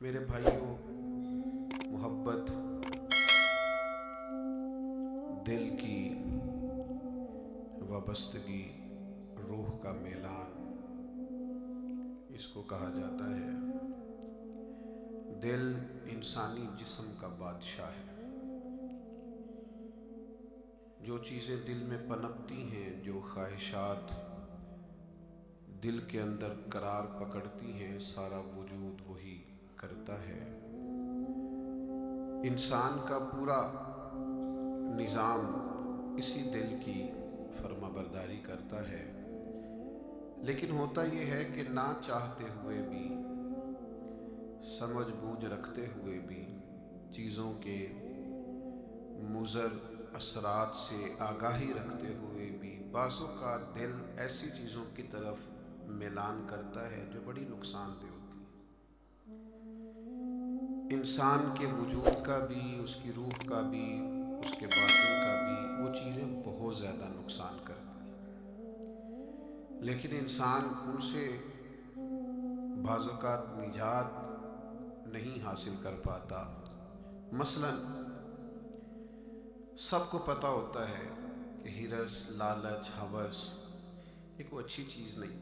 میرے بھائیوں، محبت دل کی وابستگی، روح کا میلان اس کو کہا جاتا ہے۔ دل انسانی جسم کا بادشاہ ہے۔ جو چیزیں دل میں پنپتی ہیں، جو خواہشات دل کے اندر قرار پکڑتی ہیں، سارا وجود وہی کرتا ہے۔ انسان کا پورا نظام اسی دل کی فرما برداری کرتا ہے۔ لیکن ہوتا یہ ہے کہ نہ چاہتے ہوئے بھی، سمجھ بوجھ رکھتے ہوئے بھی، چیزوں کے مضر اثرات سے آگاہی رکھتے ہوئے بھی بعض اوقات دل ایسی چیزوں کی طرف میلان کرتا ہے جو بڑی نقصان دہ ہوتی ہے۔ انسان کے وجود کا بھی، اس کی روح کا بھی، اس کے باطن کا بھی، وہ چیزیں بہت زیادہ نقصان کرتی ہیں۔ لیکن انسان ان سے بعض اوقات نجات نہیں حاصل کر پاتا۔ مثلا سب کو پتہ ہوتا ہے کہ ہرس، لالچ، ہوس ایک وہ اچھی چیز نہیں۔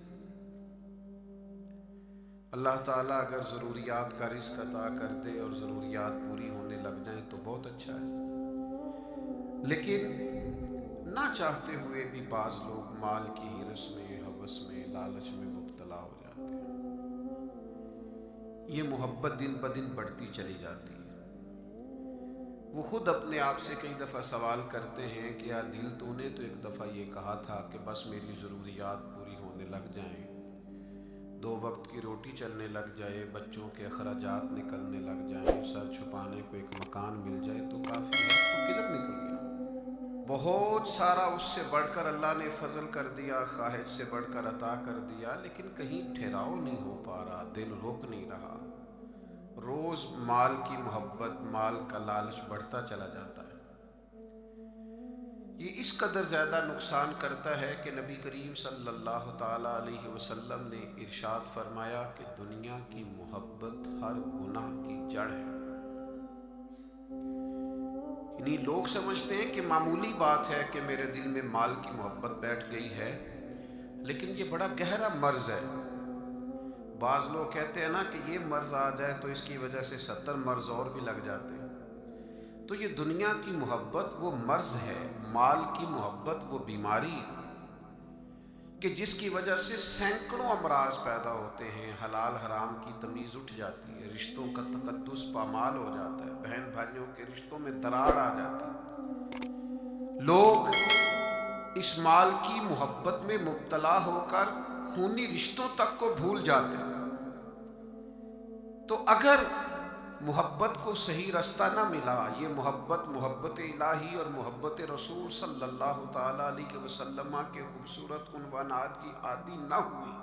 اللہ تعالیٰ اگر ضروریات کا رزق عطا کر دے اور ضروریات پوری ہونے لگ جائیں تو بہت اچھا ہے۔ لیکن نہ چاہتے ہوئے بھی بعض لوگ مال کی ہرس میں، ہوس میں، لالچ میں مبتلا ہو جاتے ہیں۔ یہ محبت دن بدن بڑھتی چلی جاتی ہے۔ وہ خود اپنے آپ سے کئی دفعہ سوال کرتے ہیں کہ یا دل، تو نے تو ایک دفعہ یہ کہا تھا کہ بس میری ضروریات پوری ہونے لگ جائیں، 2 وقت کی روٹی چلنے لگ جائے، بچوں کے اخراجات نکلنے لگ جائیں، سر چھپانے کو ایک مکان مل جائے تو کافی ہے۔ تو کدھر نکل گیا؟ بہت سارا اس سے بڑھ کر اللہ نے فضل کر دیا، خواہش سے بڑھ کر عطا کر دیا، لیکن کہیں ٹھہراؤ نہیں ہو پا رہا، دل روک نہیں رہا۔ روز مال کی محبت، مال کا لالچ بڑھتا چلا جاتا ہے۔ یہ اس قدر زیادہ نقصان کرتا ہے کہ نبی کریم صلی اللہ تعالیٰ علیہ وسلم نے ارشاد فرمایا کہ دنیا کی محبت ہر گناہ کی جڑ ہے۔ یعنی لوگ سمجھتے ہیں کہ معمولی بات ہے کہ میرے دل میں مال کی محبت بیٹھ گئی ہے، لیکن یہ بڑا گہرا مرض ہے۔ بعض لوگ کہتے ہیں نا کہ یہ مرض آ جائے تو اس کی وجہ سے 70 مرض اور بھی لگ جاتے ہیں۔ تو یہ دنیا کی محبت وہ مرض ہے، مال کی محبت وہ بیماری ہے کہ جس کی وجہ سے سینکڑوں امراض پیدا ہوتے ہیں، حلال حرام کی تمیز اٹھ جاتی ہے، رشتوں کا تقدس پامال ہو جاتا ہے، بہن بھائیوں کے رشتوں میں دراڑ آ جاتی ہے۔ لوگ اس مال کی محبت میں مبتلا ہو کر خونی رشتوں تک کو بھول جاتے ہیں۔ تو اگر محبت کو صحیح رستہ نہ ملا، یہ محبت الہی اور محبت رسول صلی اللہ تعالیٰ علیہ وسلم کے خوبصورت عنوانات کی عادی نہ ہوئی،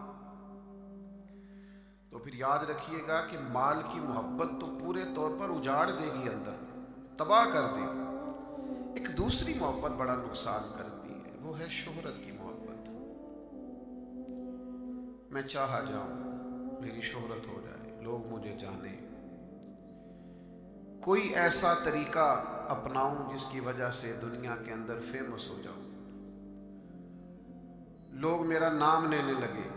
تو پھر یاد رکھیے گا کہ مال کی محبت تو پورے طور پر اجاڑ دے گی، اندر تباہ کر دے گی۔ ایک دوسری محبت بڑا نقصان کرتی ہے، وہ ہے شہرت کی محبت۔ میں چاہا جاؤں، میری شہرت ہو جائے، لوگ مجھے جانیں، کوئی ایسا طریقہ اپناؤں جس کی وجہ سے دنیا کے اندر فیمس ہو جاؤں، لوگ میرا نام لینے لگے۔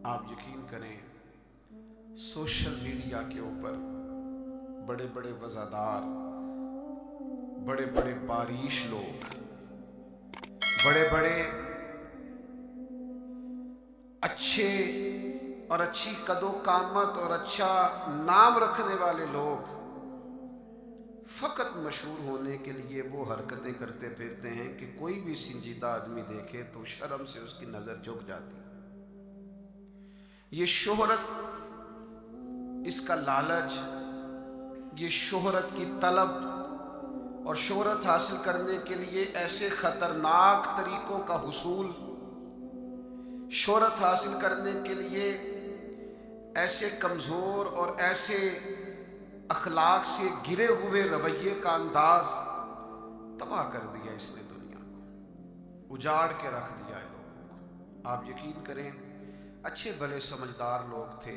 آپ یقین کریں، سوشل میڈیا کے اوپر بڑے بڑے وزادار، بڑے بڑے باریش لوگ، بڑے بڑے اچھے اور اچھی قد و قامت اور اچھا نام رکھنے والے لوگ فقط مشہور ہونے کے لیے وہ حرکتیں کرتے پھرتے ہیں کہ کوئی بھی سنجیدہ آدمی دیکھے تو شرم سے اس کی نظر جھک جاتی۔ یہ شہرت، اس کا لالچ، یہ شہرت کی طلب اور شہرت حاصل کرنے کے لیے ایسے خطرناک طریقوں کا حصول، شہرت حاصل کرنے کے لیے ایسے کمزور اور ایسے اخلاق سے گرے ہوئے رویے کا انداز تباہ کر دیا اس نے دنیا کو، اجاڑ کے رکھ دیا ہے لوگوں کو۔ آپ یقین کریں، اچھے بھلے سمجھدار لوگ تھے،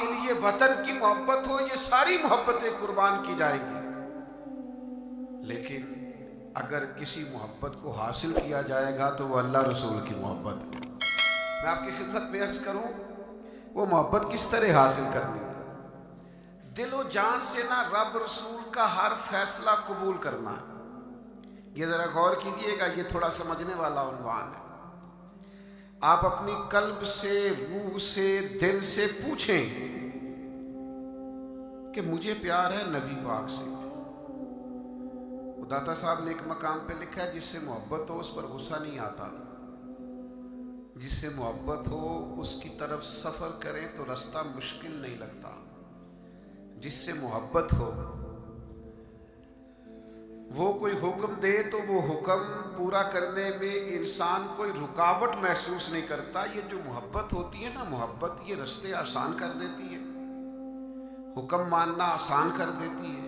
کے لیے وطن کی محبت ہو، یہ ساری محبتیں قربان کی جائیں گی، لیکن اگر کسی محبت کو حاصل کیا جائے گا تو وہ اللہ رسول کی محبت ہے۔ میں آپ کی خدمت میں عرض کروں وہ محبت کس طرح حاصل کرنی ہے؟ دل و جان سے نہ رب رسول کا ہر فیصلہ قبول کرنا ہے۔ یہ ذرا غور کیجئے گا، یہ تھوڑا سمجھنے والا عنوان ہے۔ آپ اپنی قلب سے، روح سے، دل سے پوچھیں کہ مجھے پیار ہے نبی پاک سے۔ داتا صاحب نے ایک مقام پہ لکھا ہے، جس سے محبت ہو اس پر غصہ نہیں آتا، جس سے محبت ہو اس کی طرف سفر کریں تو رستہ مشکل نہیں لگتا۔ جس سے محبت ہو وہ کوئی حکم دے تو وہ حکم پورا کرنے میں انسان کوئی رکاوٹ محسوس نہیں کرتا۔ یہ جو محبت ہوتی ہے نا، محبت یہ رستے آسان کر دیتی ہے، حکم ماننا آسان کر دیتی ہے۔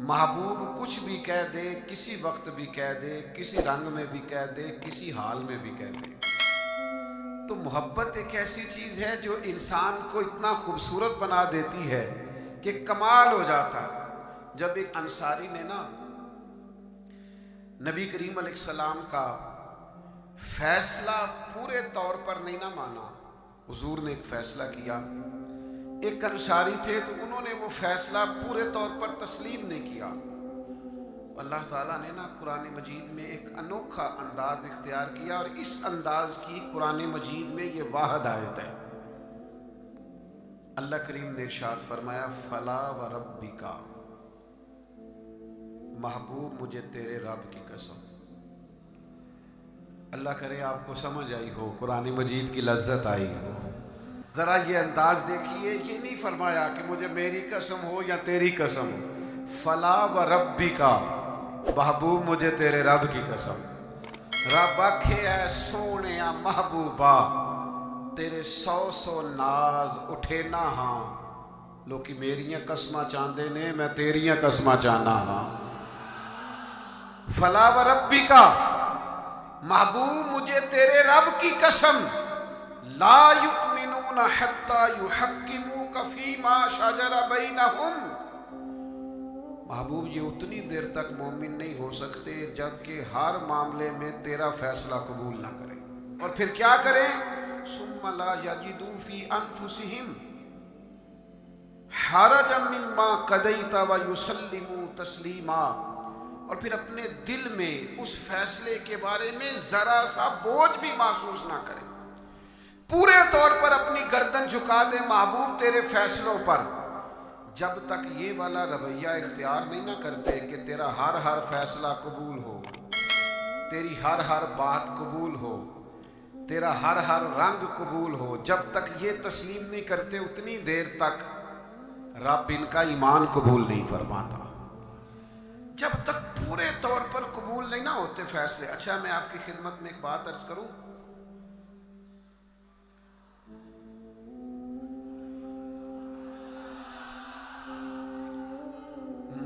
محبوب کچھ بھی کہہ دے، کسی وقت بھی کہہ دے، کسی رنگ میں بھی کہہ دے، کسی حال میں بھی کہہ دے۔ تو محبت ایک ایسی چیز ہے جو انسان کو اتنا خوبصورت بنا دیتی ہے کہ کمال ہو جاتا ہے۔ جب ایک انصاری نے نا نبی کریم علیہ السلام کا فیصلہ پورے طور پر نہیں نہ مانا، حضور نے ایک فیصلہ کیا، ایک انصاری تھے تو انہوں نے وہ فیصلہ پورے طور پر تسلیم نہیں کیا۔ اللہ تعالیٰ نے نا قرآن مجید میں ایک انوکھا انداز اختیار کیا، اور اس انداز کی قرآن مجید میں یہ واحد آیت ہے۔ اللہ کریم نے ارشاد فرمایا فلا وربک، محبوب مجھے تیرے رب کی قسم۔ اللہ کرے آپ کو سمجھ آئی ہو، قرآن مجید کی لذت آئی ہو۔ ذرا یہ انداز دیکھیے، یہ نہیں فرمایا کہ مجھے میری قسم ہو یا تیری قسم ہو، فلا وربک، محبوب مجھے تیرے رب کی قسم۔ رب آکھے اے سونے محبوبہ تیرے 100 ناز اٹھے نہ ہاں، لوکی میریاں قسماں چاندے نے، میں تیریاں قسماں چاہنا ہاں۔ فلا وربک، محبوب مجھے تیرے رب کی قسم، لا یؤمنون حتی یحکموک فیما شجر بینہم، محبوب یہ اتنی دیر تک مومن نہیں ہو سکتے جب کہ ہر معاملے میں تیرا فیصلہ قبول نہ کریں، اور پھر کیا کریں؟ ثم لا یجدوا فی انفسہم حرجا مما قضیت ویسلموا تسلیما، اور پھر اپنے دل میں اس فیصلے کے بارے میں ذرا سا بوجھ بھی محسوس نہ کریں، پورے طور پر اپنی گردن جھکا دیں محبوب تیرے فیصلوں پر، جب تک یہ والا رویہ اختیار نہیں نہ کرتے کہ تیرا ہر فیصلہ قبول ہو، تیری ہر بات قبول ہو، تیرا ہر رنگ قبول ہو، جب تک یہ تسلیم نہیں کرتے اتنی دیر تک رب ان کا ایمان قبول نہیں فرماتا، جب تک پورے طور پر قبول نہیں نہ ہوتے فیصلے۔ اچھا میں آپ کی خدمت میں ایک بات عرض کروں،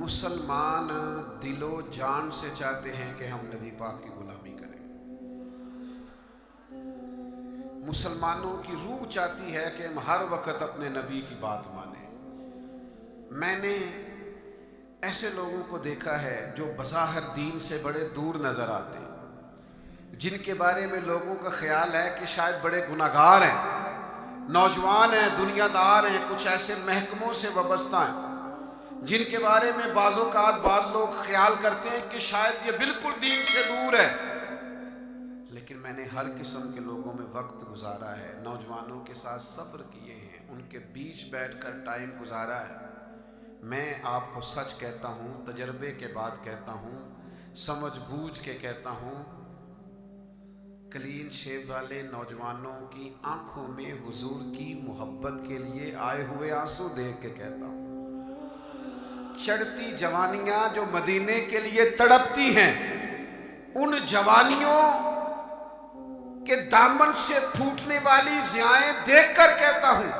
مسلمان دل و جان سے چاہتے ہیں کہ ہم نبی پاک کی غلامی کریں، مسلمانوں کی روح چاہتی ہے کہ ہم ہر وقت اپنے نبی کی بات مانیں۔ میں نے ایسے لوگوں کو دیکھا ہے جو بظاہر دین سے بڑے دور نظر آتے ہیں، جن کے بارے میں لوگوں کا خیال ہے کہ شاید بڑے گناہگار ہیں، نوجوان ہیں، دنیا دار ہیں، کچھ ایسے محکموں سے وابستہ ہیں جن کے بارے میں بعض اوقات بعض لوگ خیال کرتے ہیں کہ شاید یہ بالکل دین سے دور ہے، لیکن میں نے ہر قسم کے لوگوں میں وقت گزارا ہے، نوجوانوں کے ساتھ سفر کیے ہیں، ان کے بیچ بیٹھ کر ٹائم گزارا ہے۔ میں آپ کو سچ کہتا ہوں، تجربے کے بعد کہتا ہوں، سمجھ بوجھ کے کہتا ہوں، کلین شیو والے نوجوانوں کی آنکھوں میں حضور کی محبت کے لیے آئے ہوئے آنسو دیکھ کے کہتا ہوں، چڑھتی جوانیاں جو مدینے کے لیے تڑپتی ہیں، ان جوانیوں کے دامن سے پھوٹنے والی ضیائیں دیکھ کر کہتا ہوں،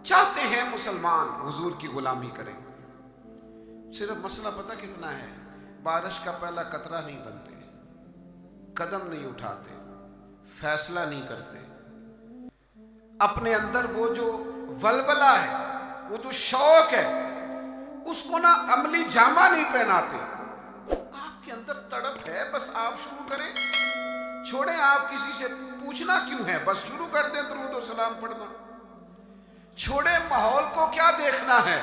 چاہتے ہیں مسلمان حضور کی غلامی کریں، صرف مسئلہ پتہ کتنا ہے؟ بارش کا پہلا قطرہ نہیں بنتے، قدم نہیں اٹھاتے، فیصلہ نہیں کرتے، اپنے اندر وہ جو ولولہ ہے، وہ جو شوق ہے، اس کو نا عملی جامہ نہیں پہناتے. آپ کے اندر تڑپ ہے، بس آپ شروع کریں. چھوڑیں آپ کسی سے پوچھنا کیوں ہے، بس شروع کر دیں درود و سلام پڑھنا. چھوڑیں ماحول کو کیا دیکھنا ہے.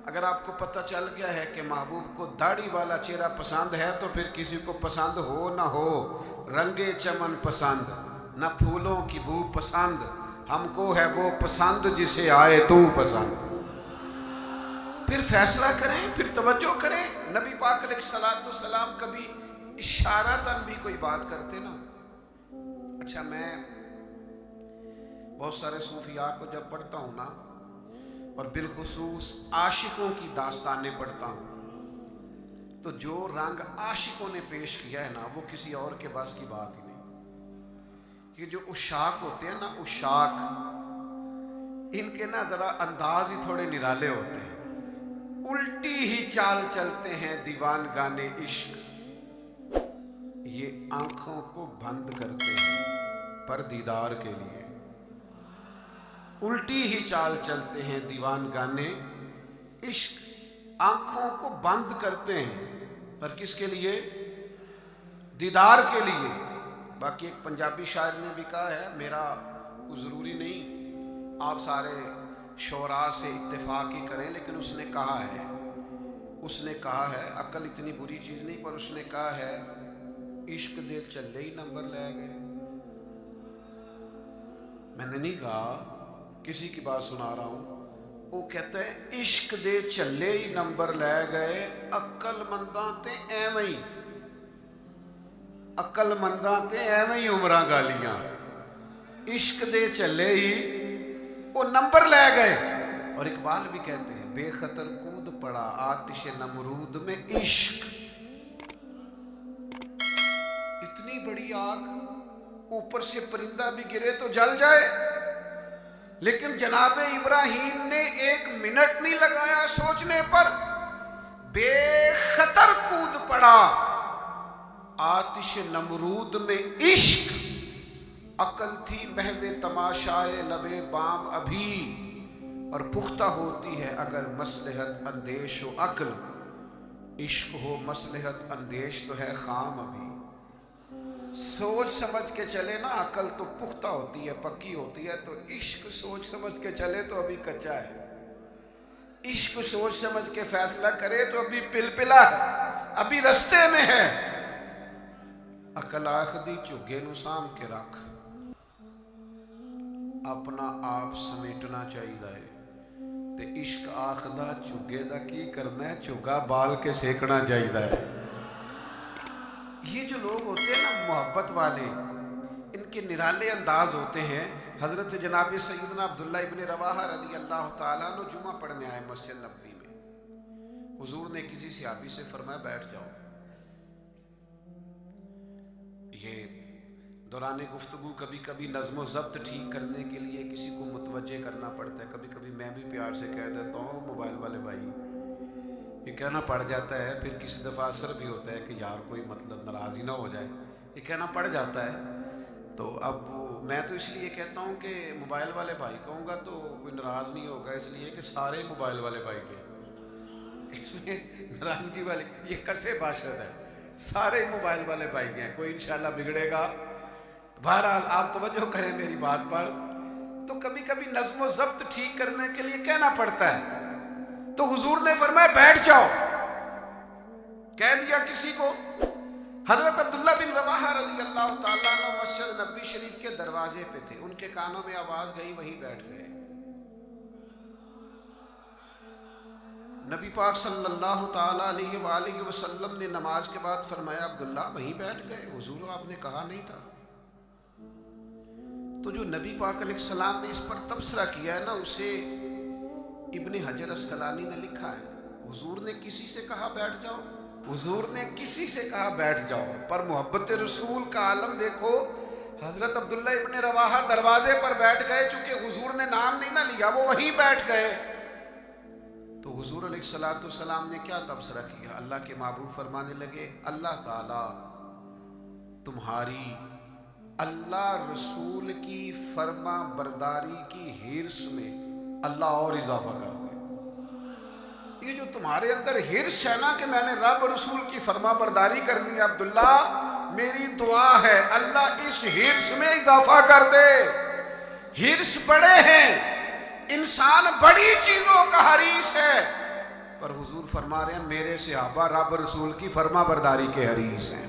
اگر آپ کو پتہ چل گیا ہے کہ محبوب کو داڑھی والا چہرہ پسند ہے تو پھر کسی کو پسند ہو نہ ہو، رنگے چمن پسند نہ پھولوں کی بو پسند، ہم کو ہے وہ پسند جسے آئے تو پسند. پھر فیصلہ کریں، پھر توجہ کریں. نبی پاک علیہ الصلوۃ والسلام کبھی اشارتاً بھی کوئی بات کرتے نا. اچھا، میں بہت سارے صوفیاء کو جب پڑھتا ہوں نا، اور بالخصوص عاشقوں کی داستانیں پڑھتا ہوں، تو جو رنگ عاشقوں نے پیش کیا ہے نا، وہ کسی اور کے بس کی بات ہی نہیں. یہ جو عشاق ہوتے ہیں نا، عشاق، ان کے نا ذرا انداز ہی تھوڑے نرالے ہوتے ہیں. الٹی ہی چال چلتے ہیں دیوان گانے عشق، یہ آنکھوں کو بند کرتے ہیں پر دیدار کے لیے. الٹی ہی چال چلتے ہیں دیوان گانے عشق، آنکھوں کو بند کرتے ہیں پر کس کے لیے؟ دیدار کے لیے. باقی ایک پنجابی شاعر نے بھی کہا ہے، میرا کوئی ضروری نہیں آپ سارے شعراء سے اتفاق ہی کریں، لیکن اس نے کہا ہے عقل اتنی بری چیز نہیں، پر اس نے کہا ہے عشق دے چلے ہی نمبر لے گئے. میں نے نہیں کہا، کسی کی بات سنا رہا ہوں. وہ کہتا ہے عشق دے چلے ہی نمبر لے گئے، عقل منداں تے ایویں ہی، عقل منداں تے ایویں ہی عمراں گالیاں. عشق دے چلے ہی وہ نمبر لے گئے. اور اقبال بھی کہتے ہیں بے خطر کود پڑا آتش نمرود میں عشق. اتنی بڑی آگ، اوپر سے پرندہ بھی گرے تو جل جائے، لیکن جناب ابراہیم نے 1 منٹ نہیں لگایا سوچنے پر، بے خطر کود پڑا آتش نمرود میں عشق. عقل تھی محو تماشائے لبے بام ابھی، اور پختہ ہوتی ہے اگر مصلحت اندیش ہو عقل. عشق ہو مصلحت اندیش تو ہے خام ابھی. سوچ سمجھ کے چلے نا، عقل تو پختہ ہوتی ہے، پکی ہوتی ہے. تو عشق سوچ سمجھ کے چلے تو ابھی کچا ہے. عشق سوچ سمجھ کے فیصلہ کرے تو ابھی پلپلا ہے، ابھی رستے میں ہے. عقل آخدی چگے نو سام کے رکھ، اپنا آپ سمیٹنا چاہیے ہے. تے عشق آخدہ چگے دا کی کرنا ہے، چگا بال کے سیکنا چاہیے ہے. یہ جو لوگ ہوتے ہیں نا محبت والے، ان کے نرالے انداز ہوتے ہیں. حضرت جناب سیدنا عبداللہ ابن رواحہ رضی اللہ تعالیٰ عنہ جمعہ پڑھنے آئے مسجد نبوی میں. حضور نے کسی صحابی سے فرمایا بیٹھ جاؤ. یہ دوران گفتگو کبھی کبھی نظم و ضبط ٹھیک کرنے کے لیے کسی کو متوجہ کرنا پڑتا ہے. کبھی کبھی میں بھی پیار سے کہہ دیتا ہوں موبائل والے بھائی، یہ کہنا پڑ جاتا ہے. پھر کسی دفعہ اثر بھی ہوتا ہے کہ یار کوئی مطلب ناراض ہی نہ ہو جائے، یہ کہنا پڑ جاتا ہے. تو اب میں تو اس لیے کہتا ہوں کہ موبائل والے بھائی کہوں گا تو کوئی ناراض نہیں ہوگا، اس لیے کہ سارے موبائل والے بھائی کے اس میں ناراضگی والے، یہ کسے باشد ہے، سارے موبائل والے بھائی ہیں، کوئی انشاءاللہ بگڑے گا. بہرحال آپ توجہ کریں میری بات پر. تو کبھی کبھی نظم و ضبط ٹھیک کرنے کے لیے کہنا پڑتا ہے. تو حضور نے فرمایا بیٹھ جاؤ. کہہ دیا کسی کو. حضرت عبداللہ بن رواحہ رضی اللہ تعالیٰ عنہ مسجد نبوی شریف کے دروازے پہ تھے. ان کے کانوں میں آواز گئی، وہیں بیٹھ گئے. نبی پاک صلی اللہ تعالیٰ علیہ وآلہ وسلم نے نماز کے بعد فرمایا عبداللہ وہیں بیٹھ گئے، حضور آپ نے کہا نہیں تھا. تو جو نبی پاک علیہ السلام نے اس پر تبصرہ کیا ہے نا، اسے ابن حجر اسقلانی نے لکھا ہے حضور نے کسی سے کہا بیٹھ جاؤ، حضور نے کسی سے کہا بیٹھ جاؤ، پر محبت رسول کا عالم دیکھو. حضرت عبداللہ ابن رواحہ دروازے پر بیٹھ گئے، چونکہ حضور نے نام نہیں نہ لیا، وہ وہیں بیٹھ گئے. تو حضور علیہ السلام نے کیا تبصرہ کیا؟ اللہ کے محبوب فرمانے لگے اللہ تعالیٰ تمہاری اللہ رسول کی فرما برداری کی حرص میں اللہ اور اضافہ کر دے۔ یہ جو تمہارے اندر ہرس ہے نا کہ میں نے رب رسول کی فرما برداری کرنی ہے، عبداللہ میری دعا ہے اللہ اس ہرس میں اضافہ کر دے۔ ہرس بڑے ہیں، انسان بڑی چیزوں کا حریص ہے، پر حضور فرما رہے ہیں میرے صحابہ رب رسول کی فرما برداری کے حریص ہیں۔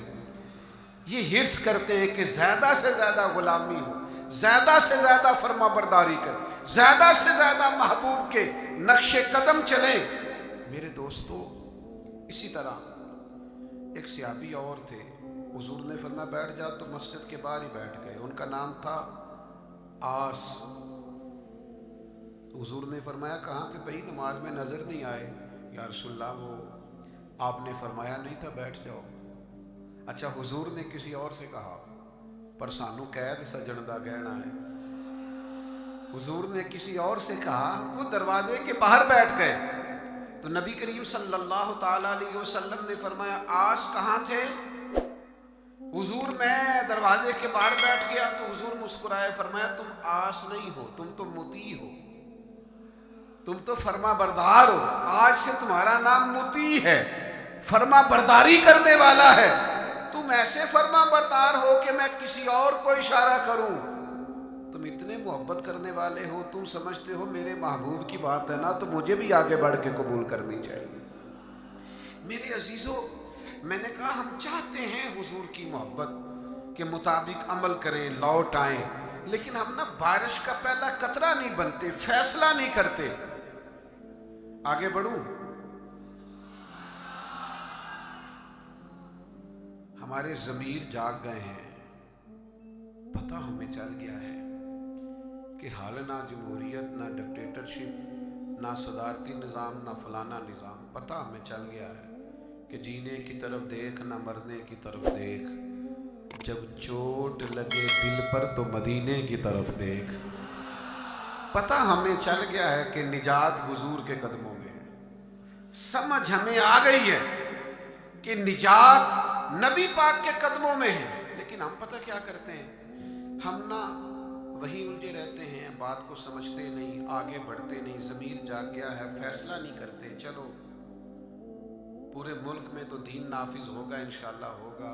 یہ ہرس کرتے ہیں کہ زیادہ سے زیادہ غلامی ہو، زیادہ سے زیادہ فرما برداری کریں، زیادہ سے زیادہ محبوب کے نقش قدم چلیں۔ میرے دوستو اسی طرح ایک صحابی اور تھے، حضور نے فرمایا بیٹھ جا، تو مسجد کے باہر ہی بیٹھ گئے۔ ان کا نام تھا آس۔ حضور نے فرمایا کہاں تھے بھائی، نماز میں نظر نہیں آئے۔ یا رسول اللہ وہ آپ نے فرمایا نہیں تھا بیٹھ جاؤ۔ اچھا حضور نے کسی اور سے کہا، پر سانو قید سجن دا گہنا ہے۔ حضور نے کسی اور سے کہا، وہ دروازے کے باہر بیٹھ گئے۔ تو نبی کریم صلی اللہ تعالیٰ علیہ وسلم نے فرمایا آس کہاں تھے؟ حضور میں دروازے کے باہر بیٹھ گیا۔ تو حضور مسکرائے، فرمایا تم آس نہیں ہو، تم تو مطیع ہو، تم تو فرما بردار ہو۔ آج سے تمہارا نام مطیع ہے، فرما برداری کرنے والا ہے۔ تم ایسے فرما بردار ہو کہ میں کسی اور کو اشارہ کروں۔ تم اتنے محبت کرنے والے ہو، تم سمجھتے ہو میرے محبوب کی بات ہے نا تو مجھے بھی آگے بڑھ کے قبول کرنی چاہیے۔ میرے عزیزو، میں نے کہا ہم چاہتے ہیں حضور کی محبت کے مطابق عمل کریں، لوٹ آئیں، لیکن ہم نا بارش کا پہلا قطرہ نہیں بنتے، فیصلہ نہیں کرتے۔ آگے بڑھوں، ہمارے ضمیر جاگ گئے ہیں، پتہ ہمیں چل گیا ہے کہ حال نہ جمہوریت، نہ ڈکٹیٹرشپ، نہ صدارتی نظام، نہ فلانا نظام، پتہ ہمیں چل گیا ہے کہ جینے کی طرف دیکھ نہ مرنے کی طرف دیکھ، جب چوٹ لگے دل پر تو مدینے کی طرف دیکھ۔ پتہ ہمیں چل گیا ہے کہ نجات حضور کے قدموں میں ہے، سمجھ ہمیں آ گئی ہے کہ نجات نبی پاک کے قدموں میں ہے، لیکن ہم پتہ کیا کرتے ہیں، ہم نا وہیں الجھے رہتے ہیں، بات کو سمجھتے نہیں، آگے بڑھتے نہیں، ضمیر جاگ گیا ہے، فیصلہ نہیں کرتے۔ چلو پورے ملک میں تو دین نافذ ہوگا، انشاءاللہ ہوگا،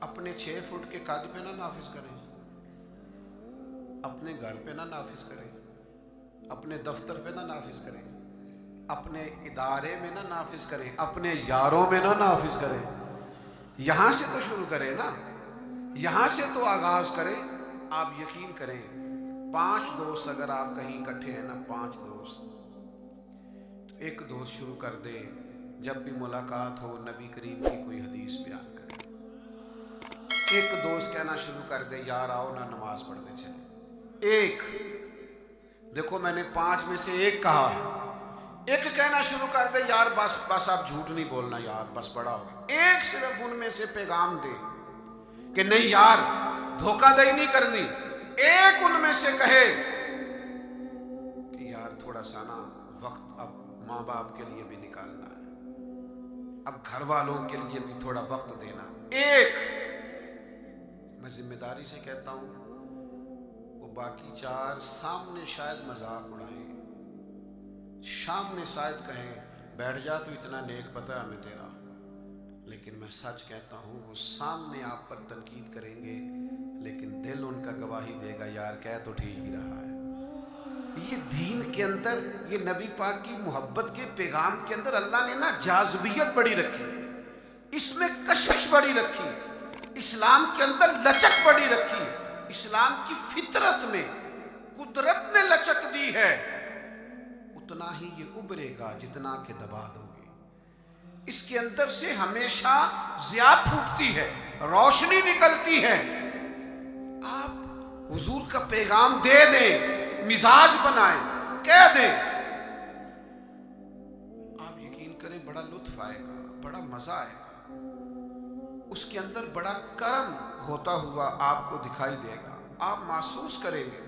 اپنے 6 فٹ کے قد پہ نہ نافذ کریں، اپنے گھر پہ نہ نافذ کریں، اپنے دفتر پہ نہ نافذ کریں، اپنے ادارے میں نہ نافذ کریں، اپنے یاروں میں نہ نافذ کریں۔ یہاں سے تو شروع کریں نا، یہاں سے تو آغاز کریں۔ آپ یقین کریں 5 دوست اگر آپ کہیں اکٹھے ہیں نا، 5 دوست، تو ایک دوست شروع کر دے جب بھی ملاقات ہو نبی کریم کی کوئی حدیث بیان کرے۔ ایک دوست کہنا شروع کر دے یار آؤ نا نماز پڑھنے چلے۔ ایک دیکھو میں نے 5 میں سے ایک کہا ہے، ایک کہنا شروع کر دے یار بس آپ جھوٹ نہیں بولنا یار، بس بڑا ہو گیا۔ ایک صرف ان میں سے پیغام دے کہ نہیں یار دھوکہ دہی نہیں کرنی۔ ایک ان میں سے کہے کہ یار تھوڑا سا نا وقت اب ماں باپ کے لیے بھی نکالنا ہے، اب گھر والوں کے لیے بھی تھوڑا وقت دینا۔ ایک میں ذمہ داری سے کہتا ہوں، وہ باقی 4 سامنے شاید مذاق اڑائیں، سامنے شاید کہیں بیٹھ جا تو اتنا نیک پتہ ہے ہمیں تیرا، لیکن میں سچ کہتا ہوں وہ سامنے آپ پر تنقید کریں گے، لیکن دل ان کا گواہی دے گا یار کہہ تو ٹھیک ہی رہا ہے۔ یہ دین کے اندر، یہ نبی پاک کی محبت کے پیغام کے اندر اللہ نے نا جاذبیت بڑی رکھی، اس میں کشش بڑی رکھی، اسلام کے اندر لچک بڑی رکھی، اسلام کی فطرت میں قدرت نے لچک دی ہے، اتنا ہی یہ ابھرے گا جتنا کہ دبا دو گے۔ اس کے اندر سے ہمیشہ ضیاء پھوٹتی ہے، روشنی نکلتی ہے۔ آپ حضور کا پیغام دے دیں، مزاج بنائیں، کہہ دیں، آپ یقین کریں بڑا لطف آئے گا، بڑا مزہ آئے گا، اس کے اندر بڑا کرم ہوتا ہوا آپ کو دکھائی دے گا۔ آپ محسوس کریں گے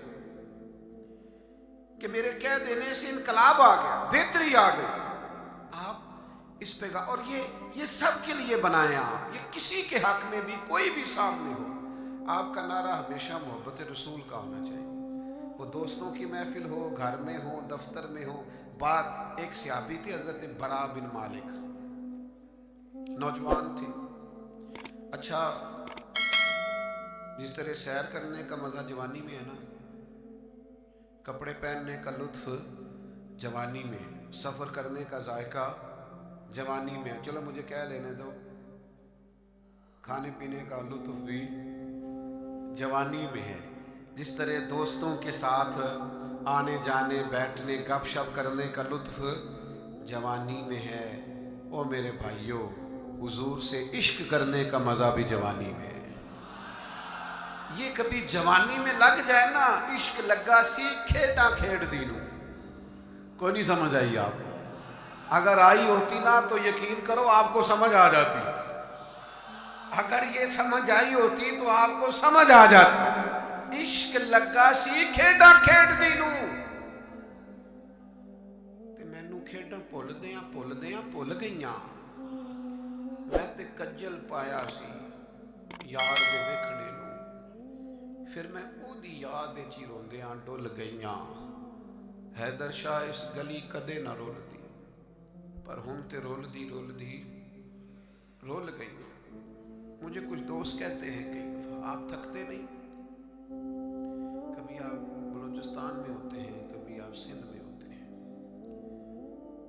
کہ میرے کہہ دینے سے انقلاب آ گیا، بہتری آ گئی۔ آپ اس پیغام، اور یہ سب کے لیے بنائیں آپ، یہ کسی کے حق میں بھی کوئی بھی سامنے ہو، آپ کا نعرہ ہمیشہ محبت رسول کا ہونا چاہیے۔ وہ دوستوں کی محفل ہو, گھر میں ہو, دفتر میں ہو. بعد ایک صحابی تھے حضرت برا بن مالک, نوجوان تھے. اچھا, جس طرح سیر کرنے کا مزہ جوانی میں ہے نا, کپڑے پہننے کا لطف جوانی میں, سفر کرنے کا ذائقہ جوانی میں, چلو مجھے کہہ لینے دو, کھانے پینے کا لطف بھی جوانی میں ہے. جس طرح دوستوں کے ساتھ آنے جانے, بیٹھنے, گپ شپ کرنے کا لطف جوانی میں ہے. او میرے بھائیوں, حضور سے عشق کرنے کا مزہ بھی جوانی میں ہے. یہ کبھی جوانی میں لگ جائے نا, عشق لگا سی کھیڈاں کھیڑ دینوں, کوئی نہیں سمجھ آئی آپ کو. اگر آئی ہوتی نا تو یقین کرو آپ کو سمجھ آ جاتی. اگر یہ سمجھ آئی ہوتی تو آپ کو سمجھ آ جاتی. عشق لگا سی کھیڈاں کھیڑ دینوں, تے مینوں کھیڈاں بھل دیاں بھل گئیاں. میں تے کجل پایا سی یار دے ویکھنے نوں, پھر میں او دی یاد وچ ہی روندیاں ڈل گئیاں. حیدر شاہ اس گلی کدے نہ رولدی, پر ہن تے رولدی رول گئیاں. مجھے کچھ دوست کہتے ہیں کئی دفعہ, آپ تھکتے نہیں؟ کبھی آپ بلوچستان میں ہوتے ہیں, کبھی آپ سندھ میں ہوتے ہیں,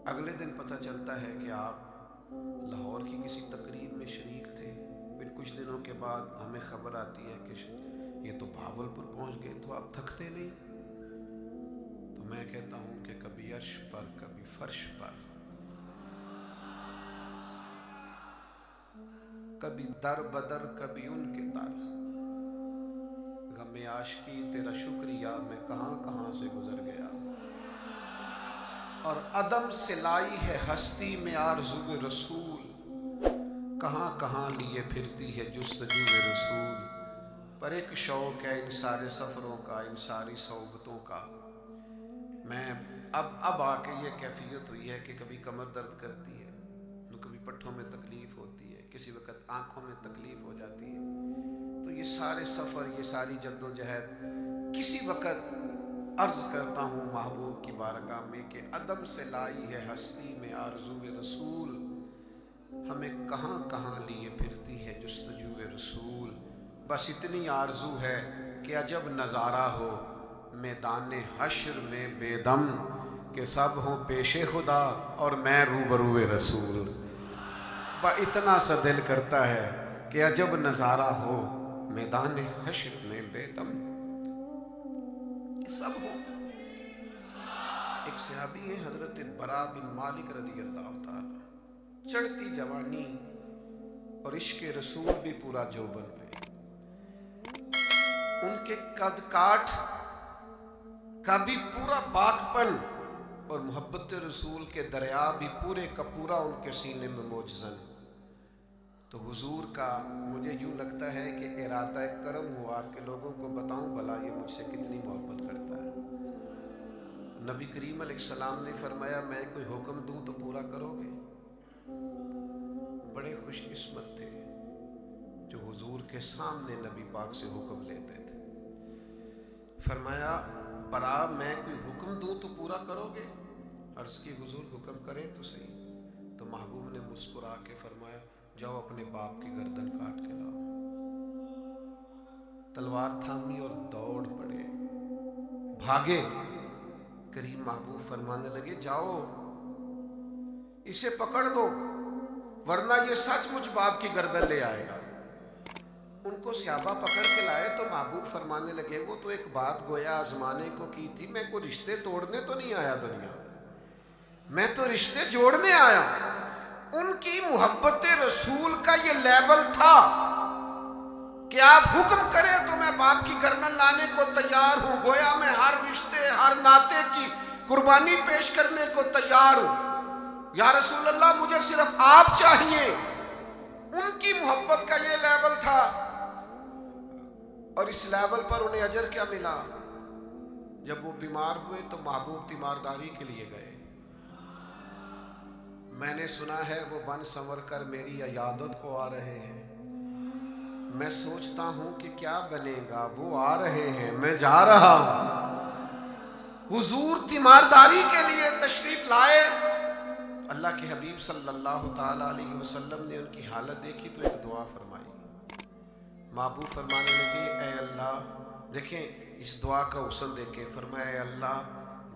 اگلے دن پتہ چلتا ہے کہ آپ لاہور کی کسی تقریب میں شریک تھے. پھر کچھ دنوں کے بعد ہمیں خبر آتی ہے کہ یہ تو بھاولپور پہنچ گئے. تو آپ تھکتے نہیں؟ تو میں کہتا ہوں کہ کبھی عرش پر کبھی فرش پر, کبھی در بدر کبھی ان کے در, غم عاشقی تیرا شکریہ میں کہاں سے گزر گیا. اور عدم سے لائی ہے ہستی میں آرزو رسول, کہاں لیے پھرتی ہے جستجو رسول. پر ایک شوق ہے ان سارے سفروں کا, ان ساری صحبتوں کا. میں اب آ کے یہ کیفیت ہوئی ہے کہ کبھی کمر درد کرتی ہے, کبھی پٹھوں میں تکلیف ہوتی ہے, کسی وقت آنکھوں میں تکلیف ہو جاتی ہے. تو یہ سارے سفر, یہ ساری جد و جہد, کسی وقت عرض کرتا ہوں محبوب کی بارگاہ میں کہ عدم سے لائی ہے ہستی میں آرزو رسول, ہمیں کہاں لیے پھرتی ہے جستجو رسول. بس اتنی آرزو ہے کہ عجب نظارہ ہو میدان حشر میں بے دم, کہ سب ہوں پیش خدا اور میں روبرو رسول. اتنا سا دل کرتا ہے کہ عجب نظارہ ہو میدان حشر میں بے دم, کہ سب ہو. ایک صحابی ہے حضرت برا بن مالک رضی اللہ تعالی, چڑھتی جوانی اور عشق رسول بھی پورا جوبن پہ. ان کے قد کاٹ کا بھی پورا باغپن اور محبت رسول کے دریا بھی پورے کا پورا ان کے سینے میں موجزن. تو حضور کا مجھے یوں لگتا ہے کہ ارادہ کرم ہوا کہ لوگوں کو بتاؤں بھلا یہ مجھ سے کتنی محبت کرتا ہے. نبی کریم علیہ السلام نے فرمایا میں کوئی حکم دوں تو پورا کرو گے؟ بڑے خوش قسمت تھے جو حضور کے سامنے نبی پاک سے حکم لیتے تھے. فرمایا برا میں کوئی حکم دوں تو پورا کرو گے؟ عرض کی حضور حکم کریں تو صحیح. تو محبوب نے مسکرا کے فرمایا جاؤ اپنے باپ کی گردن کاٹ کے لاؤ. تلوار تھامی اور دوڑ پڑے, بھاگے. کریم محبوب فرمانے لگے جاؤ اسے پکڑ لو ورنہ یہ سچ مجھ باپ کی گردن لے آئے گا. ان کو صحابہ پکڑ کے لائے تو محبوب فرمانے لگے وہ تو ایک بات گویا آزمانے کو کی تھی, میں کوئی رشتے توڑنے تو نہیں آیا دنیا میں تو رشتے جوڑنے آیا. ان کی محبت رسول کا یہ لیول تھا کہ آپ حکم کریں تو میں باپ کی گردن لانے کو تیار ہوں, گویا میں ہر رشتے ہر ناطے کی قربانی پیش کرنے کو تیار ہوں. یا رسول اللہ مجھے صرف آپ چاہیے. ان کی محبت کا یہ لیول تھا. اور اس لیول پر انہیں اجر کیا ملا؟ جب وہ بیمار ہوئے تو محبوب تیمارداری کے لیے گئے. میں نے سنا ہے وہ بن سنور کر میری عیادت کو آ رہے ہیں. میں سوچتا ہوں کہ کیا بنے گا, وہ آ رہے ہیں میں جا رہا ہوں. حضور تیمارداری کے لیے تشریف لائے. اللہ کے حبیب صلی اللہ تعالی علیہ وسلم نے ان کی حالت دیکھی تو ایک دعا فرمائی. محبوب فرمانے لگے اے اللہ، دیکھیں اس دعا کا اصل دیکھیں، فرمایا اے اللہ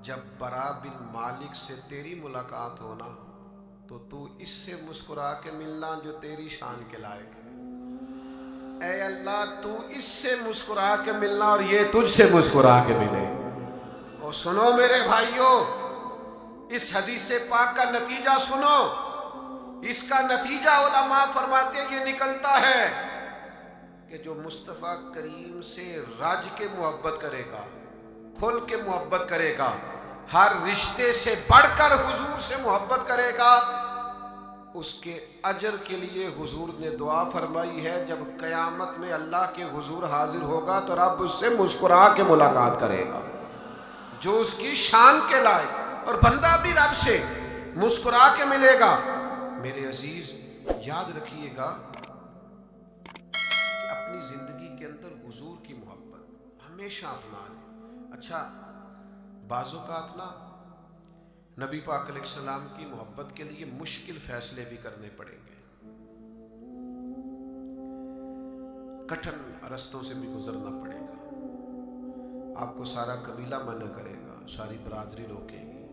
جب برا بن مالک سے تیری ملاقات ہونا تو اس سے مسکرا کے ملنا جو تیری شان کے لائق ہے. اے اللہ تو اس سے مسکرا کے ملنا اور یہ تجھ سے مسکرا کے ملے. اور سنو میرے بھائیوں، اس حدیث پاک کا نتیجہ سنو. اس کا نتیجہ علماء فرماتے ہیں یہ نکلتا ہے کہ جو مصطفیٰ کریم سے رج کے محبت کرے گا، کھل کے محبت کرے گا، ہر رشتے سے بڑھ کر حضور سے محبت کرے گا، اس کے اجر کے لیے حضور نے دعا فرمائی ہے جب قیامت میں اللہ کے حضور حاضر ہوگا تو رب اس سے مسکرا کے ملاقات کرے گا جو اس کی شان کے لائق، اور بندہ بھی رب سے مسکرا کے ملے گا. میرے عزیز یاد رکھیے گا کہ اپنی زندگی کے اندر حضور کی محبت ہمیشہ اپنا لیں. اچھا بعض اوقات نا نبی پاک علیہ السلام کی محبت کے لیے مشکل فیصلے بھی کرنے پڑیں گے، کٹھن رستوں سے بھی گزرنا پڑے گا. آپ کو سارا قبیلہ منع کرے گا، ساری برادری روکے گی،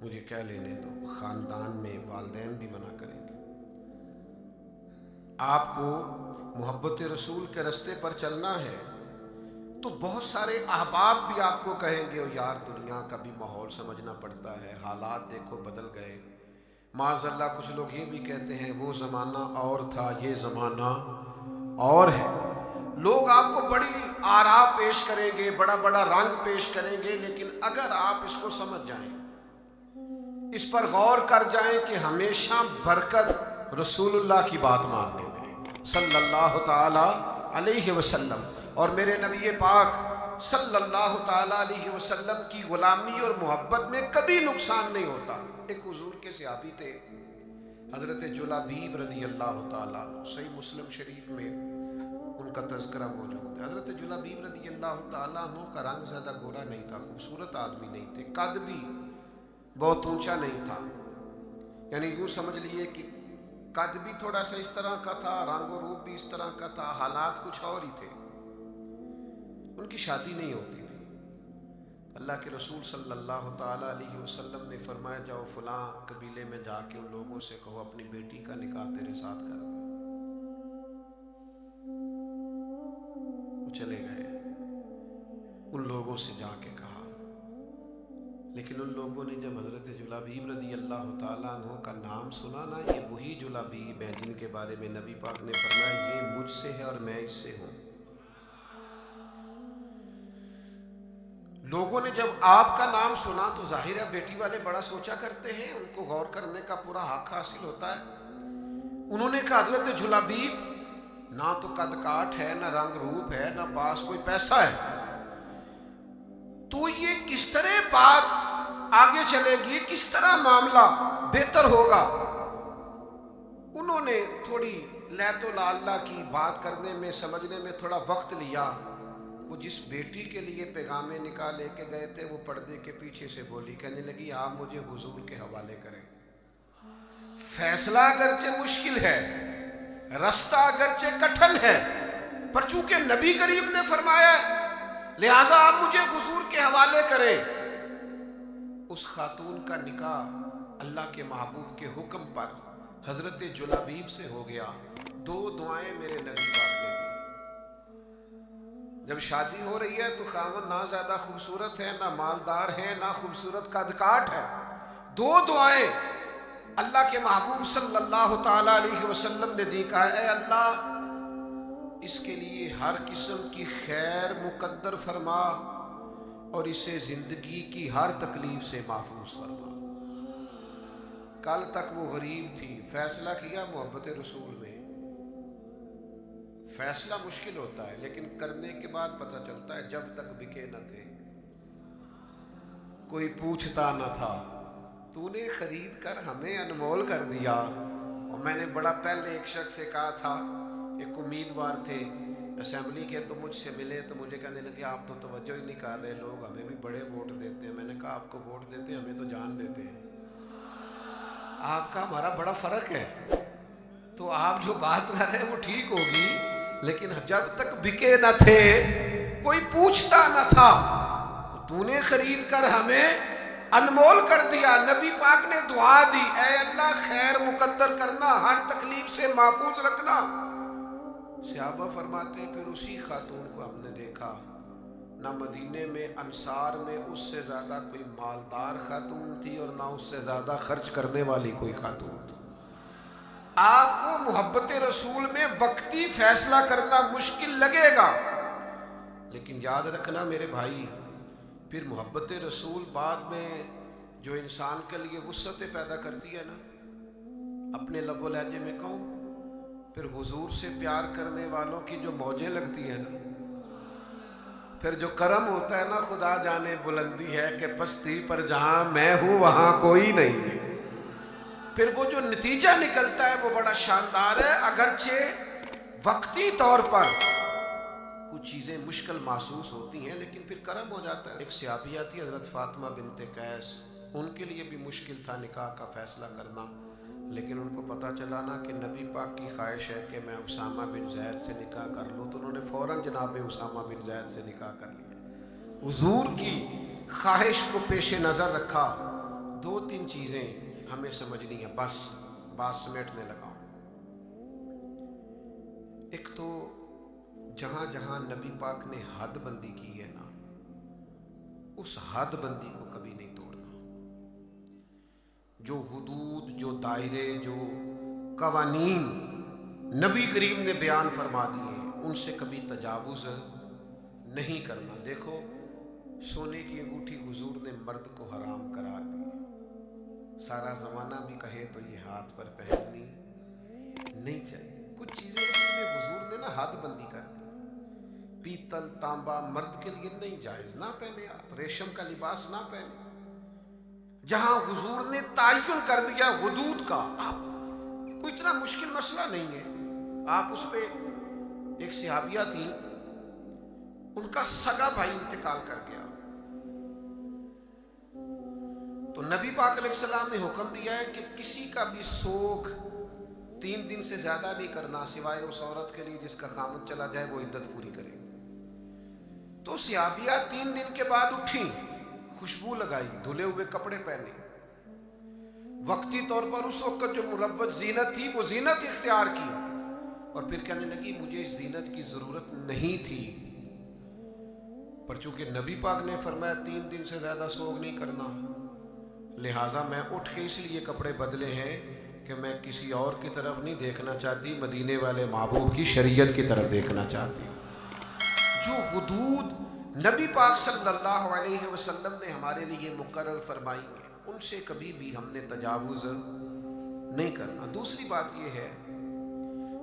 مجھے کیا لینے دو، خاندان میں والدین بھی منع کریں گے. آپ کو محبت رسول کے رستے پر چلنا ہے تو بہت سارے احباب بھی آپ کو کہیں گے یار دنیا کا بھی ماحول سمجھنا پڑتا ہے، حالات دیکھو بدل گئے. معاذ اللہ کچھ لوگ یہ بھی کہتے ہیں وہ زمانہ اور تھا یہ زمانہ اور ہے. لوگ آپ کو بڑی آراء پیش کریں گے، بڑا بڑا رنگ پیش کریں گے، لیکن اگر آپ اس کو سمجھ جائیں، اس پر غور کر جائیں کہ ہمیشہ برکت رسول اللہ کی بات ماننے میں صلی اللہ تعالی علیہ وسلم، اور میرے نبی پاک صلی اللہ تعالی علیہ وسلم کی غلامی اور محبت میں کبھی نقصان نہیں ہوتا. ایک حضور کے صحابی تھے حضرت جلابیب رضی اللہ تعالیٰ، صحیح مسلم شریف میں ان کا تذکرہ موجود ہے. حضرت جلابیب رضی اللہ تعالیٰ عنہ کا رنگ زیادہ گورا نہیں تھا، خوبصورت آدمی نہیں تھے، قد بھی بہت اونچا نہیں تھا، یعنی یوں سمجھ لیے کہ قد بھی تھوڑا سا اس طرح کا تھا، رنگ و روپ بھی اس طرح کا تھا، حالات کچھ اور ہی تھے. ان کی شادی نہیں ہوتی تھی. اللہ کے رسول صلی اللہ تعالیٰ علیہ وسلم نے فرمایا جاؤ فلاں قبیلے میں جا کے ان لوگوں سے کہو اپنی بیٹی کا نکاح تیرے ساتھ کر دو. وہ چلے گئے، ان لوگوں سے جا کے کہا، لیکن ان لوگوں نے جب حضرت جلابیب رضی اللہ تعالیٰ عنہ کا نام سنا نا، یہ وہی جلابیب ہیں جن کے بارے میں نبی پاک نے فرمایا یہ مجھ سے ہے اور میں اس سے ہوں. لوگوں نے جب آپ کا نام سنا تو ظاہر ہے بیٹی والے بڑا سوچا کرتے ہیں، ان کو غور کرنے کا پورا حق حاصل ہوتا ہے. انہوں نے کہا حضرت جلابیب نہ تو قد کاٹ ہے، نہ رنگ روپ ہے، نہ پاس کوئی پیسہ ہے، تو یہ کس طرح بات آگے چلے گی، کس طرح معاملہ بہتر ہوگا. انہوں نے تھوڑی لیت و لالا کی بات کرنے میں سمجھنے میں تھوڑا وقت لیا. وہ جس بیٹی کے لیے پیغام نکاح لے کے گئے تھے وہ پردے کے پیچھے سے بولی، کہنے لگی آپ مجھے حضور کے حوالے کریں. فیصلہ اگرچہ مشکل ہے، رستہ اگرچہ کٹھن ہے، پر چونکہ نبی کریم نے فرمایا لہذا آپ مجھے حضور کے حوالے کریں. اس خاتون کا نکاح اللہ کے محبوب کے حکم پر حضرت جلابیب سے ہو گیا. 2 دعائیں میرے نبی پاک نے دی. جب شادی ہو رہی ہے تو خاوند نہ زیادہ خوبصورت ہے، نہ مالدار ہے، نہ خوبصورت قد کاٹ ہے. 2 دعائیں اللہ کے محبوب صلی اللہ تعالیٰ علیہ وسلم نے دی. کہا اے اللہ اس کے لیے ہر قسم کی خیر مقدر فرما اور اسے زندگی کی ہر تکلیف سے محفوظ فرما. کل تک وہ غریب تھی، فیصلہ کیا محبت رسول میں. فیصلہ مشکل ہوتا ہے لیکن کرنے کے بعد پتہ چلتا ہے جب تک بکے نہ تھے کوئی پوچھتا نہ تھا، تو نے خرید کر ہمیں انمول کر دیا. اور میں نے بڑا پہلے ایک شخص سے کہا تھا، ایک امیدوار تھے اسمبلی کے تو مجھ سے ملے تو مجھے کہنے لگے آپ تو توجہ ہی نہیں کر رہے، لوگ ہمیں بھی بڑے ووٹ دیتے ہیں۔ میں نے کہا آپ کو ووٹ دیتے ہیں، ہمیں تو جان دیتے ہیں، آپ کا ہمارا بڑا فرق ہے۔ تو آپ جو بات کر رہے ہیں وہ ٹھیک ہوگی، لیکن جب تک بکے نہ تھے کوئی پوچھتا نہ تھا، تو نے خرید کر ہمیں انمول کر دیا۔ نبی پاک نے دعا دی، اے اللہ خیر مقدر کرنا، ہر تکلیف سے محفوظ رکھنا۔ صحابہ فرماتے ہیں پھر اسی خاتون کو ہم نے دیکھا، نہ مدینے میں انصار میں اس سے زیادہ کوئی مالدار خاتون تھی اور نہ اس سے زیادہ خرچ کرنے والی کوئی خاتون تھی۔ آپ کو محبت رسول میں وقتی فیصلہ کرنا مشکل لگے گا، لیکن یاد رکھنا میرے بھائی، پھر محبت رسول بعد میں جو انسان کے لیے وسعتیں پیدا کرتی ہے نا، اپنے لب و لہجے میں کہوں، پھر حضور سے پیار کرنے والوں کی جو موجیں لگتی ہیں نا، پھر جو کرم ہوتا ہے نا، خدا جانے بلندی ہے کہ پستی پر جہاں میں ہوں وہاں کوئی نہیں ہے، پھر وہ جو نتیجہ نکلتا ہے وہ بڑا شاندار ہے۔ اگرچہ وقتی طور پر کچھ چیزیں مشکل محسوس ہوتی ہیں، لیکن پھر کرم ہو جاتا ہے۔ ایک صحابیہ تھی حضرت فاطمہ بنت قیس، ان کے لیے بھی مشکل تھا نکاح کا فیصلہ کرنا، لیکن ان کو پتہ چلا نا کہ نبی پاک کی خواہش ہے کہ میں اسامہ بن زید سے نکاح کر لوں، تو انہوں نے فوراً جناب اسامہ بن زید سے نکاح کر لیا۔ حضور کی خواہش کو پیش نظر رکھا۔ دو تین چیزیں ہمیں سمجھنی ہے، بس بات سمیٹنے لگا ہوں۔ ایک تو جہاں جہاں نبی پاک نے حد بندی کی ہے نا، اس حد بندی کو کبھی نہیں توڑنا۔ جو حدود، جو دائرے، جو قوانین نبی کریم نے بیان فرما دیے، ان سے کبھی تجاوز نہیں کرنا۔ دیکھو سونے کی انگوٹھی حضور نے مرد کو حرام قرار دی، سارا زمانہ بھی کہے تو یہ ہاتھ پر پہننی نہیں چاہیے۔ کچھ چیزیں جس میں حضور نے نا حد بندی کر دی، پیتل تانبا مرد کے لیے نہیں جائز، نہ پہنے آپ، ریشم کا لباس نہ پہنے۔ جہاں حضور نے تعین کر دیا حدود کا، آپ کوئی اتنا مشکل مسئلہ نہیں ہے، آپ اس پہ، ایک صحابیہ تھی، ان کا سگا بھائی انتقال کر گیا، تو نبی پاک علیہ السلام نے حکم دیا ہے کہ کسی کا بھی سوگ 3 دن سے زیادہ نہیں کرنا، سوائے اس عورت کے لیے جس کا خامد چلا جائے وہ عدت پوری کرے۔ تو صحابیہ 3 دن کے بعد اٹھیں، خوشبو لگائی، دھلے ہوئے کپڑے پہنے، وقتی طور پر اس وقت جو مروج زینت تھی وہ زینت اختیار کی، اور پھر کہنے لگی مجھے اس زینت کی ضرورت نہیں تھی، پر چونکہ نبی پاک نے فرمایا 3 دن سے زیادہ سوگ نہیں کرنا، لہٰذا میں اٹھ کے اس لیے کپڑے بدلے ہیں کہ میں کسی اور کی طرف نہیں دیکھنا چاہتی، مدینے والے محبوب کی شریعت کی طرف دیکھنا چاہتی ہوں۔ جو حدود نبی پاک صلی اللہ علیہ وسلم نے ہمارے لیے مقرر فرمائی ہیں، ان سے کبھی بھی ہم نے تجاوز نہیں کرنا۔ دوسری بات یہ ہے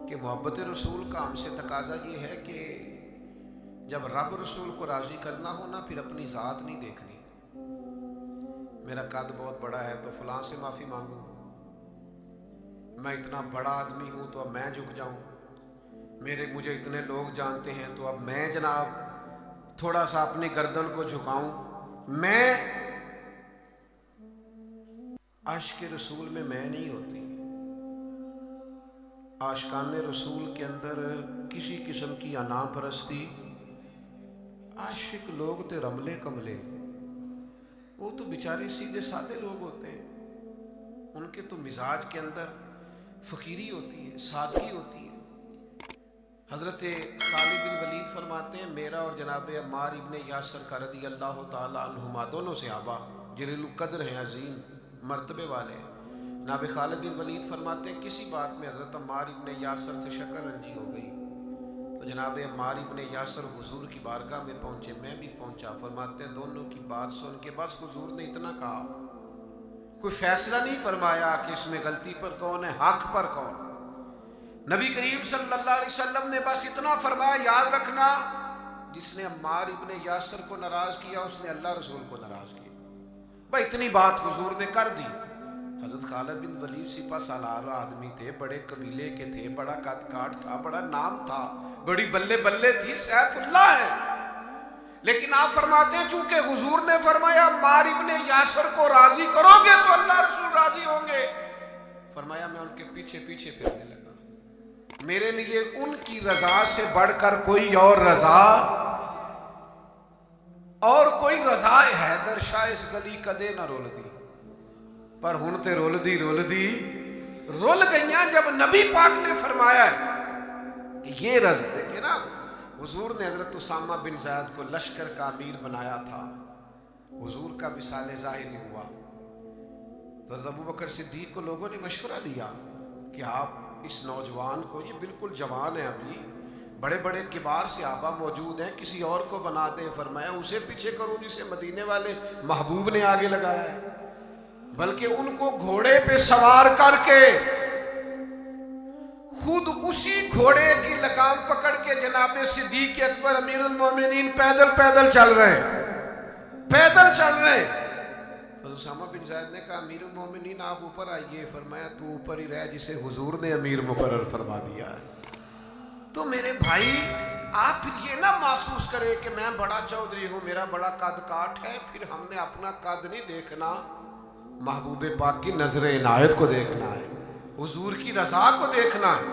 کہ محبت رسول کا ہم سے تقاضا یہ ہے کہ جب رب رسول کو راضی کرنا ہو نا، پھر اپنی ذات نہیں دیکھنی، میرا قد بہت بڑا ہے تو فلاں سے معافی مانگوں، میں اتنا بڑا آدمی ہوں تو اب میں جھک جاؤں، مجھے اتنے لوگ جانتے ہیں تو اب میں جناب تھوڑا سا اپنی گردن کو جھکاؤں۔ میں عاشق رسول میں نہیں ہوتی، عاشقان رسول کے اندر کسی قسم کی انا پرستی، عاشق لوگ تے رملے کملے، وہ تو بیچارے سیدھے سادے لوگ ہوتے ہیں، ان کے تو مزاج کے اندر فقیری ہوتی ہے، سادگی ہوتی ہے۔ حضرت خالد بن ولید فرماتے ہیں میرا اور جناب عمار ابن یاسر کا رضی اللہ تعالیٰ عنہما، دونوں صحابہ جلیل القدر ہیں، عظیم مرتبے والے ہیں، جناب خالد بن ولید فرماتے ہیں کسی بات میں حضرت عمار ابن یاسر سے شکل رنجی ہو گئی، تو جناب عمار ابن یاسر حضور کی بارگاہ میں پہنچے، میں بھی پہنچا، فرماتے ہیں دونوں کی بات سن کے بس حضور نے اتنا کہا، کوئی فیصلہ نہیں فرمایا کہ اس میں غلطی پر کون ہے، حق پر کون۔ نبی کریم صلی اللہ علیہ وسلم نے بس اتنا فرمایا، یاد رکھنا جس نے عمار ابن یاسر کو ناراض کیا اس نے اللہ رسول کو ناراض کیا، بھائی اتنی بات حضور نے کر دی۔ حضرت خالد بن ولید سپہ سالار آدمی تھے، بڑے قبیلے کے تھے، بڑا قد کاٹ تھا، بڑا نام تھا، بڑی بلے بلے تھی، سیف اللہ ہے. لیکن آپ فرماتے ہیں چونکہ حضور نے فرمایا عمار ابن یاسر کو راضی کرو گے تو اللہ رسول راضی ہوں گے، فرمایا میں ان کے پیچھے پیچھے پھرنے لگا. میرے لیے ان کی رضا سے بڑھ کر کوئی اور رضا اور کوئی رضا حیدر شاہ اس گلی کدے نہ رول دی. پر ہن تے رول دی رول گئیاں جب نبی پاک نے فرمایا کہ یہ رضا. دیکھیں نا، حضور نے حضرت اسامہ بن زید کو لشکر کا امیر بنایا تھا، حضور کا وصال ظاہری ہوا تو حضرت ابو بکر صدیق کو لوگوں نے مشورہ دیا کہ آپ اس نوجوان کو، یہ بالکل جوان ہے ابھی، بڑے بڑے کبار صحابہ موجود ہیں، کسی اور کو بنا دیں. فرمایا اسے پیچھے کروں جسے مدینے والے محبوب نے آگے لگایا ہے، بلکہ ان کو گھوڑے پہ سوار کر کے خود اسی گھوڑے کی لگام پکڑ کے جناب صدیق اکبر امیر المومنین پیدل چل رہے ہیں. تو اسامہ بن زید نے کہا امیر المومنین آپ اوپر آئیے. فرمایا تو اوپر ہی رہ جسے حضور نے امیر مقرر فرما دیا ہے. تو میرے بھائی آپ پھر یہ نہ محسوس کرے کہ میں بڑا چودھری ہوں، میرا بڑا قد کاٹ ہے. پھر ہم نے اپنا قد نہیں دیکھنا، محبوب پاک کی نظر عنایت کو دیکھنا ہے، حضور کی رضا کو دیکھنا ہے.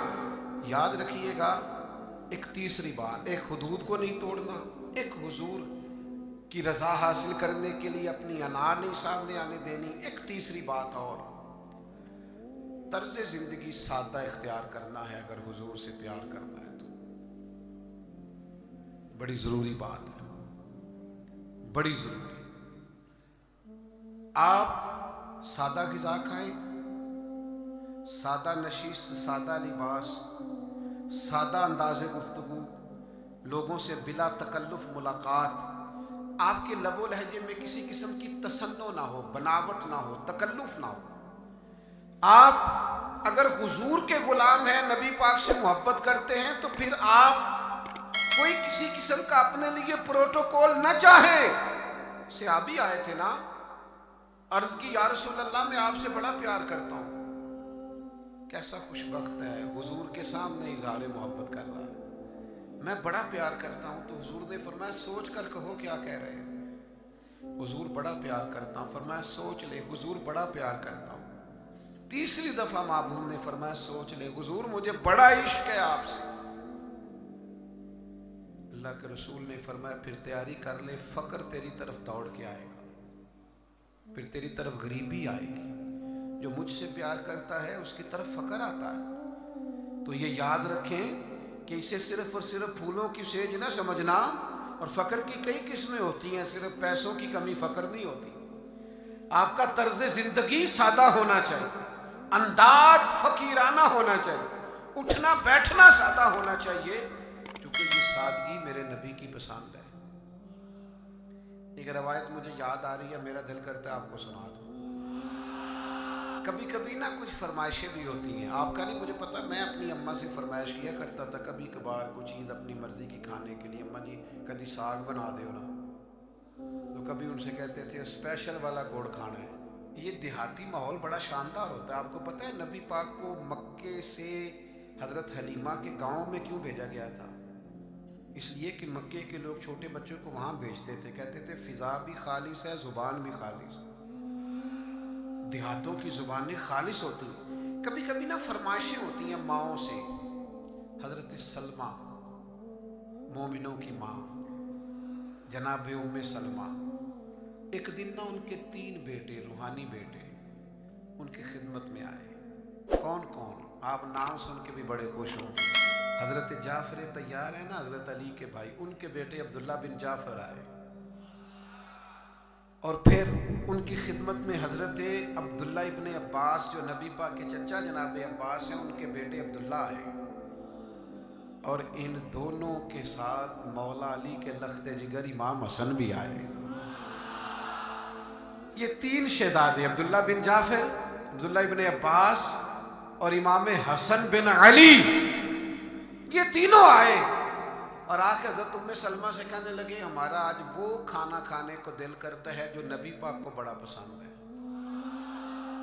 یاد رکھیے گا ایک تیسری بات، ایک حدود کو نہیں توڑنا، ایک حضور کی رضا حاصل کرنے کے لیے اپنی انا نہیں سامنے آنے دینی. ایک تیسری بات اور، طرز زندگی سادہ اختیار کرنا ہے اگر حضور سے پیار کرنا ہے تو. بڑی ضروری بات ہے، بڑی ضروری. آپ سادہ غذا کھائیں، سادہ نشست، سادہ لباس، سادہ انداز گفتگو، لوگوں سے بلا تکلف ملاقات، آپ کے لب و لہجے میں کسی قسم کی تصنع نہ ہو، بناوٹ نہ ہو، تکلف نہ ہو. آپ اگر حضور کے غلام ہیں، نبی پاک سے محبت کرتے ہیں تو پھر آپ کوئی کسی قسم کا اپنے لیے پروٹوکول نہ چاہیں. صحابی آئے تھے نا، عرض کی یا رسول اللہ میں آپ سے بڑا پیار کرتا ہوں. کیسا خوش بخت ہے، حضور کے سامنے اظہار محبت کر رہا ہے، میں بڑا پیار کرتا ہوں. تو حضور نے فرمایا سوچ کر کہو کیا کہہ رہے ہو. حضور بڑا پیار کرتا ہوں. فرمایا سوچ لے. حضور بڑا پیار کرتا ہوں. تیسری دفعہ محبوب نے فرمایا سوچ لے. حضور مجھے بڑا عشق ہے آپ سے. اللہ کے رسول نے فرمایا پھر تیاری کر لے، فقر تیری طرف دوڑ کے آئے گا، پھر تیری طرف غریبی آئے گی. جو مجھ سے پیار کرتا ہے اس کی طرف فقر آتا ہے. تو یہ یاد رکھیں کہ اسے صرف اور صرف پھولوں کی سیج نہ سمجھنا، اور فقر کی کئی قسمیں ہوتی ہیں، صرف پیسوں کی کمی فقر نہیں ہوتی. آپ کا طرز زندگی سادہ ہونا چاہیے، انداز فقیرانہ ہونا چاہیے، اٹھنا بیٹھنا سادہ ہونا چاہیے، کیونکہ یہ سادگی میرے نبی کی پسند ہے. ایک روایت مجھے یاد آ رہی ہے، میرا دل کرتا ہے آپ کو سنا دوں. کبھی کبھی نا کچھ فرمائشیں بھی ہوتی ہیں، آپ کا نہیں مجھے پتا، میں اپنی اماں سے فرمائش کیا کرتا تھا کبھی کبھار کچھ چیز اپنی مرضی کی کھانے کے لیے. اماں جی کبھی ساگ بنا دیو نا، تو کبھی ان سے کہتے تھے اسپیشل والا گوڑ کھانا ہے. یہ دیہاتی ماحول بڑا شاندار ہوتا ہے. آپ کو پتہ ہے نبی پاک کو مکے سے حضرت حلیمہ کے گاؤں میں کیوں بھیجا گیا تھا؟ اس لیے کہ مکے کے لوگ چھوٹے بچوں کو وہاں بھیجتے تھے، کہتے تھے فضا بھی خالص ہے، زبان بھی خالص. دیہاتوں کی زبانیں خالص ہوتی ہیں. کبھی کبھی نا فرمائشیں ہوتی ہیں ماؤں سے. حضرت سلمہ مومنوں کی ماں جناب ام سلمہ، ایک دن نا ان کے 3 بیٹے، روحانی بیٹے ان کی خدمت میں آئے. کون کون؟ آپ نام سن کے بھی بڑے خوش ہوں. حضرت جعفر طیار ہے نا، حضرت علی کے بھائی، ان کے بیٹے عبداللہ بن جعفر آئے. اور پھر ان کی خدمت میں حضرت عبداللہ ابن عباس جو نبی پاک کے چچا جناب عباس ہیں، ان کے بیٹے عبداللہ آئے. اور ان دونوں کے ساتھ مولا علی کے لخت جگر امام حسن بھی آئے. یہ 3 شہزادے، عبداللہ بن جعفر، عبداللہ ابن عباس اور امام حسن بن علی، یہ تینوں آئے. اور آ کے حضرت ام سلمہ سے کہنے لگے ہمارا آج وہ کھانا کھانے کو دل کرتا ہے جو نبی پاک کو بڑا پسند ہے.